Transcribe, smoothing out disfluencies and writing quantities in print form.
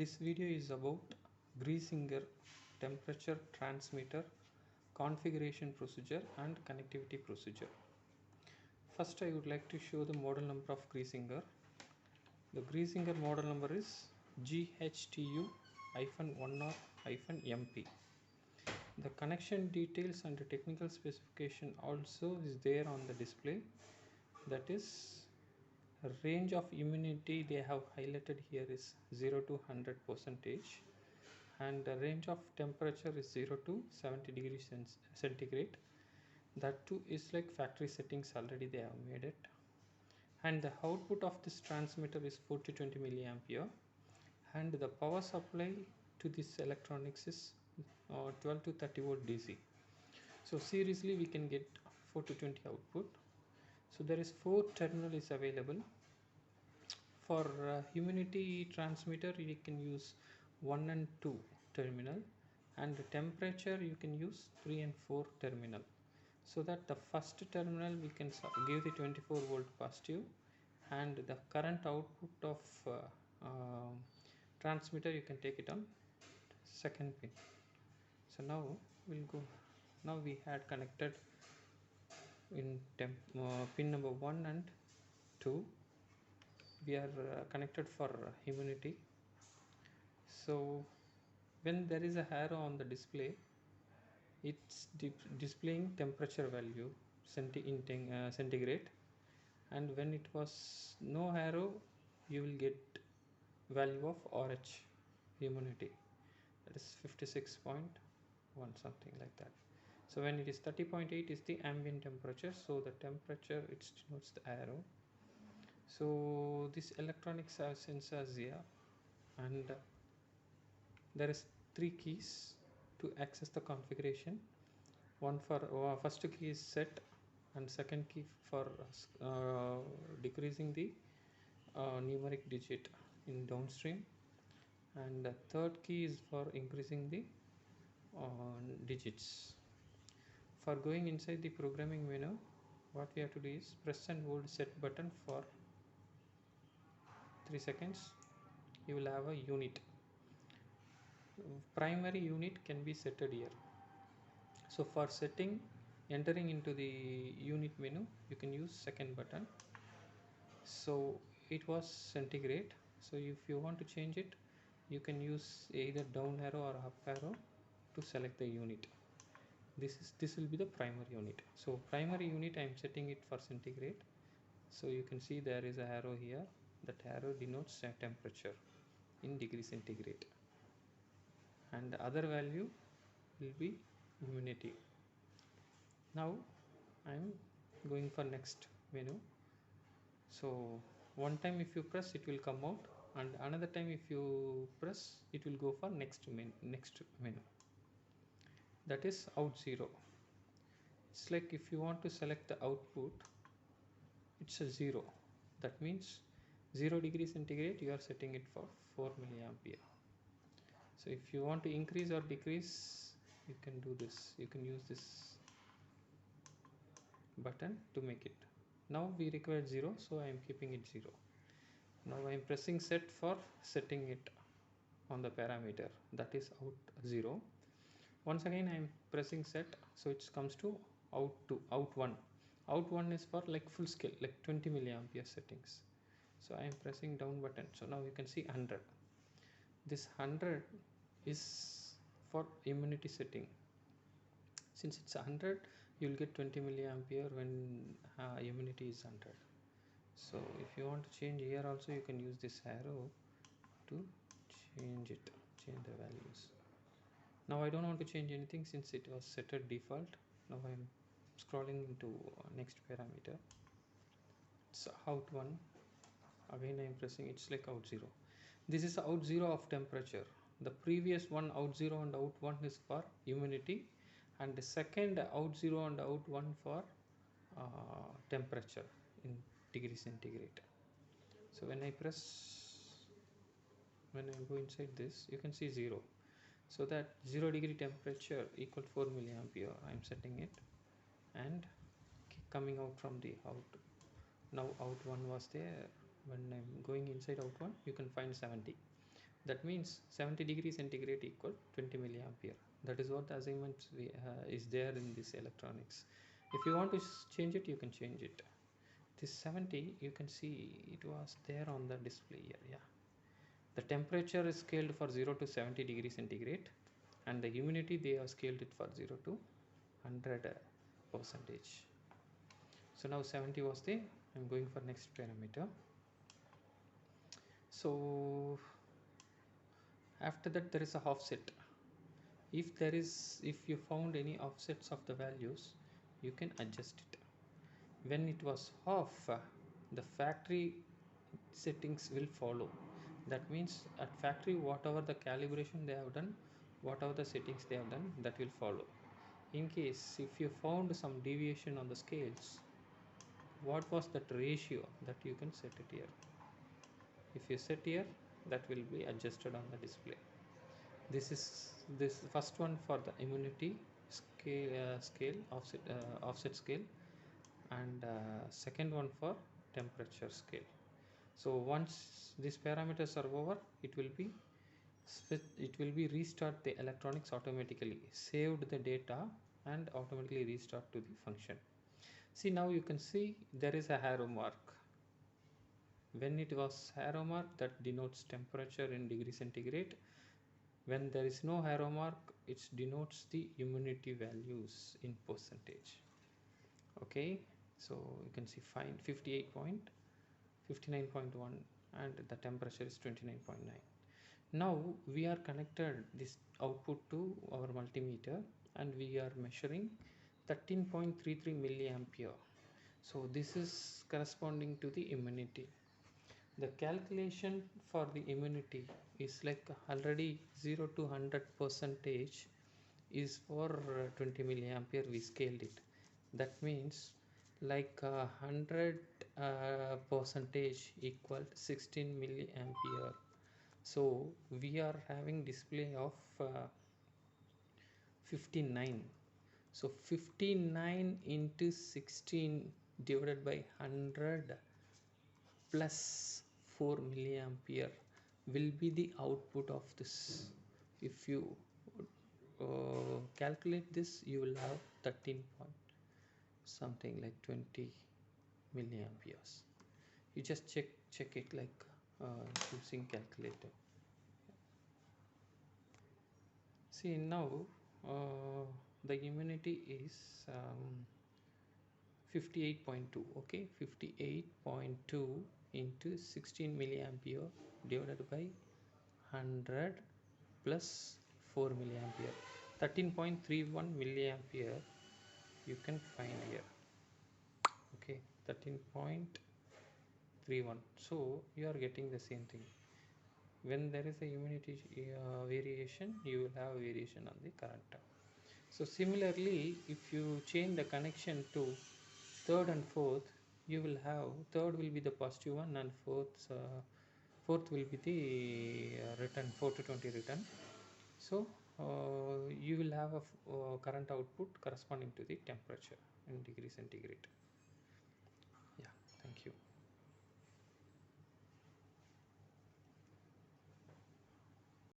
This video is about Griesinger temperature transmitter configuration procedure and connectivity procedure. First, I would like to show the model number of Griesinger. The Griesinger model number is GHTU-1R-MP. The connection details and the technical specification also is there on the display. That is, range of immunity they have highlighted here is 0 to 100%, and the range of temperature is 0 to 70 degrees centigrade. That too is like factory settings, already they have made it. And the output of this transmitter is 4 to 20 milliampere, and the power supply to this electronics is 12 to 30 volt DC. So seriously we can get 4 to 20 output. So there is 4 terminal is available. For humidity transmitter you can use 1 and 2 terminal, and the temperature you can use 3 and 4 terminal. So that the first terminal we can give the 24 volt positive, and the current output of transmitter you can take it on second pin. So now we'll go. Now we had connected in pin number 1 and 2. We are connected for humidity. So when there is a arrow on the display, it's displaying temperature value centigrade, and when it was no arrow you will get value of RH humidity, that is 56.1, something like that. So when it is 30.8 is the ambient temperature, so the temperature it denotes the arrow. So this electronics have sensors here, and there is 3 keys to access the configuration. One for first key is set, and second key for decreasing the numeric digit in downstream, and the third key is for increasing the digits. For going inside the programming menu, what we have to do is press and hold set button for 3 seconds. You will have a unit. Primary unit can be set here. So for setting, entering into the unit menu, you can use second button. So it was centigrade, so if you want to change it, you can use either down arrow or up arrow to select the unit. This will be the primary unit. So primary unit I am setting it for centigrade. So you can see there is a arrow here. That arrow denotes temperature in degree centigrade, and the other value will be humidity. Now I am going for next menu. So one time if you press, it will come out, and another time if you press, it will go for next menu. That is out 0. It's like if you want to select the output, it's a 0. That means 0 degree centigrade you are setting it for 4 milliampere. So if you want to increase or decrease, you can do this. You can use this button to make it. Now we require 0, so I am keeping it 0. Now I am pressing set for setting it on the parameter, that is out 0. Once again I am pressing set, so it comes to out 2, out 1. Out 1 is for like full scale, like 20 milliampere settings. So I am pressing down button. So now you can see 100. This 100 is for immunity setting. Since it's 100, you will get 20 milliampere when immunity is 100. So if you want to change here also, you can use this arrow to change the values. Now I don't want to change anything since it was set at default. Now I am scrolling into next parameter. It's out 1. Again I am pressing, it's like out 0. This is out 0 of temperature. The previous one, out 0 and out 1, is for humidity, and the second out 0 and out 1 for temperature in degree centigrade. So when I go inside this, you can see 0. So that 0 degree temperature equal 4 milliampere, I am setting it, and coming out from the out. Now out 1 was there. When I'm going inside out 1, you can find 70. That means 70 degrees centigrade equal 20 milliampere. That is what the assignment is there in this electronics. If you want to change it, you can change it. This 70, you can see it was there on the display here. Yeah, the temperature is scaled for 0 to 70 degrees centigrade, and the humidity they have scaled it for 0 to 100 percentage. So now 70 was there. I'm going for next parameter. So after that there is a offset. If you found any offsets of the values, you can adjust it. When it was off, the factory settings will follow. That means at factory, whatever the calibration they have done, whatever the settings they have done, that will follow. In case if you found some deviation on the scales, what was that ratio, that you can set it here. If you set here, that will be adjusted on the display. This is this first one for the immunity scale offset scale, and second one for temperature scale. So once these parameters are over, it will be restart the electronics automatically, saved the data and automatically restart to the function. See, now you can see there is a arrow mark. When it was arrow mark, that denotes temperature in degree centigrade. When there is no arrow mark, it denotes the humidity values in percentage. Okay, so you can see fine 59.1 and the temperature is 29.9. Now we are connected this output to our multimeter and we are measuring 13.33 milliampere. So this is corresponding to the immunity. The calculation for the immunity is like already 0 to 100 percentage is for 20 milliampere we scaled it. That means like 100 percentage equal 16 milliampere. So we are having display of 59. So 59 into 16 divided by 100 plus 4 milliampere will be the output of this. If you calculate this, you will have 13 point something like 20 milliamperes. You just check it like using calculator. See, now the immunity is 58.2. okay, 58.2 into 16 milliampere divided by 100 plus 4 milliampere, 13.31 milliampere you can find here. Okay, 13.31. so you are getting the same thing. When there is a humidity variation, you will have variation on the current term. So similarly, if you change the connection to third and fourth, you will have third will be the positive one and fourth will be the return 4 to 20 return. So you will have a current output corresponding to the temperature in degree centigrade. Yeah, thank you.